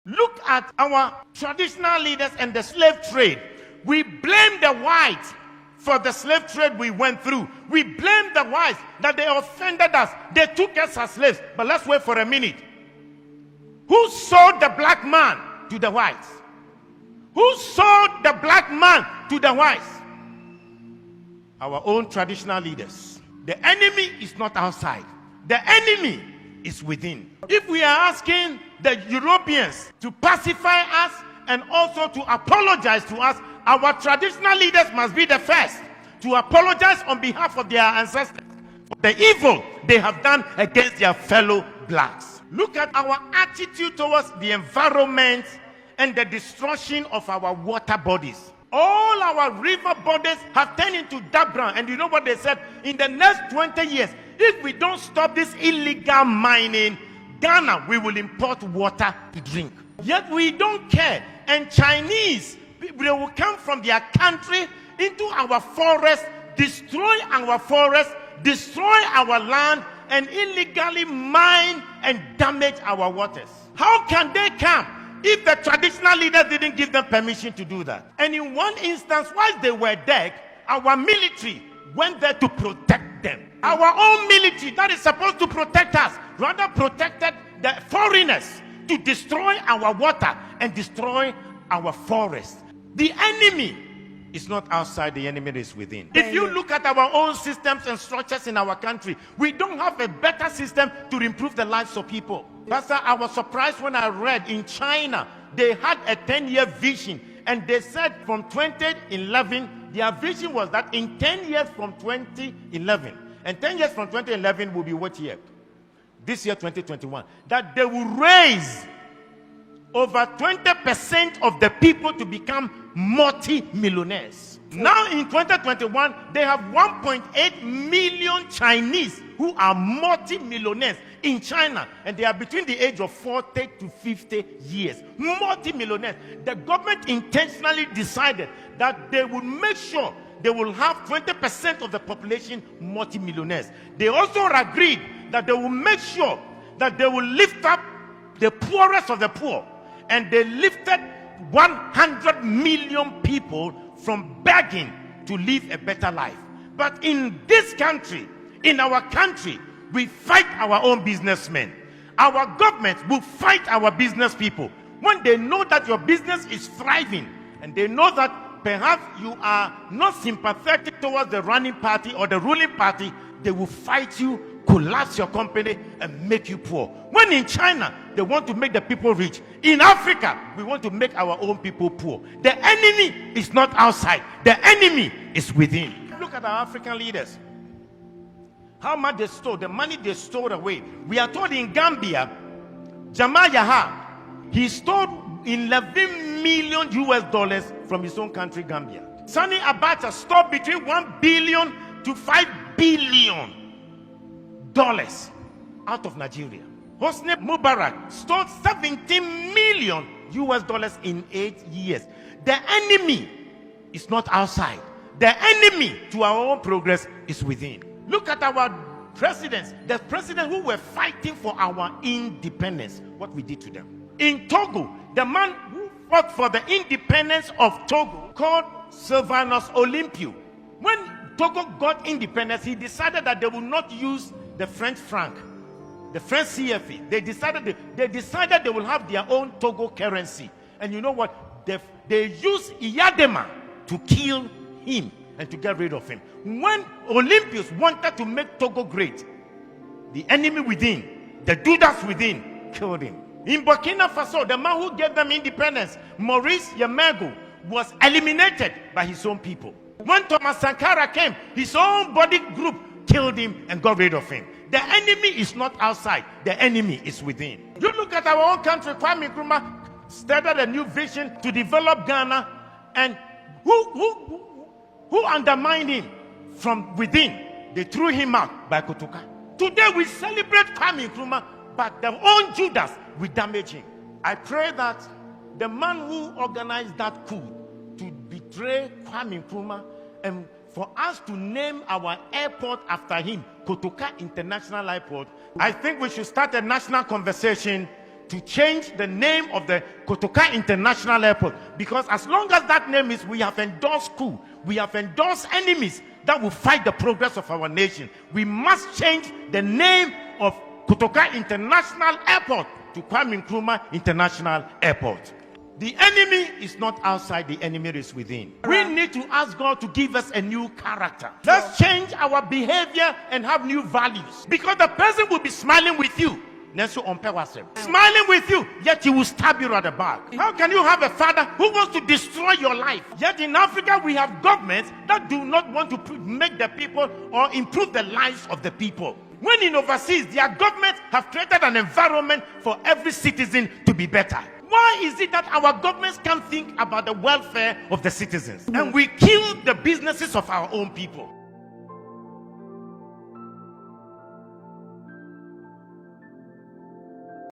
Look at our traditional leaders and the slave trade. We blame the whites for the slave trade we went through. We blame the whites that they offended us. They took us as slaves. But let's wait for a minute. Who sold the black man to the whites? Who sold the black man to the whites? Our own traditional leaders. The enemy is not outside. The enemy is within. If we are asking the Europeans to pacify us and also to apologize to us, our traditional leaders must be the first to apologize on behalf of their ancestors for the evil they have done against their fellow blacks. Look at our attitude towards the environment and the destruction of our water bodies. All our river bodies have turned into dark brown. And you know what they said? In the next 20 years, if we don't stop this illegal mining, Ghana, we will import water to drink. Yet we don't care. And Chinese, they will come from their country into our forest, destroy our forest, destroy our land, and illegally mine and damage our waters. How can they come if the traditional leaders didn't give them permission to do that? And in one instance, whilst they were dead, our military went there to protect them. Our own military that is supposed to protect us rather protected the foreigners to destroy our water and destroy our forest. The enemy is not outside, the enemy is within. If you look at our own systems and structures in our country, we don't have a better system to improve the lives of people. Pastor, I was surprised when I read in China, they had a 10-year vision, and they said from 2011, their vision was that in 10 years from 2011, and 10 years from 2011 will be what year? This year, 2021. That they will raise over 20% of the people to become multi-millionaires. Now in 2021, they have 1.8 million Chinese who are multi-millionaires in China, and they are between the age of 40 to 50 years. Multi-millionaires. The government intentionally decided that they would make sure they will have 20% of the population multi-millionaires. They also agreed that they will make sure that they will lift up the poorest of the poor. And they lifted 100 million people from begging to live a better life. But in this country, in our country, we fight our own businessmen. Our government will fight our business people. When they know that your business is thriving, and they know that perhaps you are not sympathetic towards the running party or the ruling party, they will fight you, collapse your company, and make you poor. When in China, they want to make the people rich. In Africa, we want to make our own people poor. The enemy is not outside. The enemy is within. Look at our African leaders. How much they stole, the money they stole away. We are told in Gambia, Jamal Yaha, he stole 11 million US dollars from his own country, Gambia. Sani Abacha stole between 1 billion to 5 billion dollars out of Nigeria. Hosni Mubarak stole 17 million US dollars in 8 years. The enemy is not outside. The enemy to our own progress is within. Look at our presidents, the presidents who were fighting for our independence, what we did to them. In Togo, the man who fought for the independence of Togo, called Sylvanus Olympio, when Togo got independence, he decided that they would not use the French franc, the French CFA. They decided they will have their own Togo currency. And you know what? They used Iyadema to kill him and to get rid of him. When Olympians wanted to make Togo great, the enemy within, the Judas within, killed him. In Burkina Faso, the man who gave them independence, Maurice Yamego, was eliminated by his own people. When Thomas Sankara came, his own body group killed him and got rid of him. The enemy is not outside. The enemy is within. You look at our own country, Kwame Nkrumah started a new vision to develop Ghana, and who undermined him from within? They threw him out by Kotoka. Today we celebrate Kwame Nkrumah, but their own Judas will damage him. I pray that the man who organized that coup to betray Kwame Nkrumah, and for us to name our airport after him, Kotoka International Airport, I think we should start a national conversation to change the name of the Kotoka International Airport, because as long as that name is, we have endorsed coup, we have endorsed enemies that will fight the progress of our nation. We must change the name of Kotoka International Airport to Kwame Nkrumah International Airport. The enemy is not outside, the enemy is within. We need to ask God to give us a new character. Let's change our behavior and have new values. Because the person will be smiling with you, smiling with you, yet he will stab you at the back. How can you have a father who wants to destroy your life? Yet in Africa, we have governments that do not want to make the people or improve the lives of the people. When in overseas, their governments have created an environment for every citizen to be better. Why is it that our governments can't think about the welfare of the citizens? And we kill the businesses of our own people?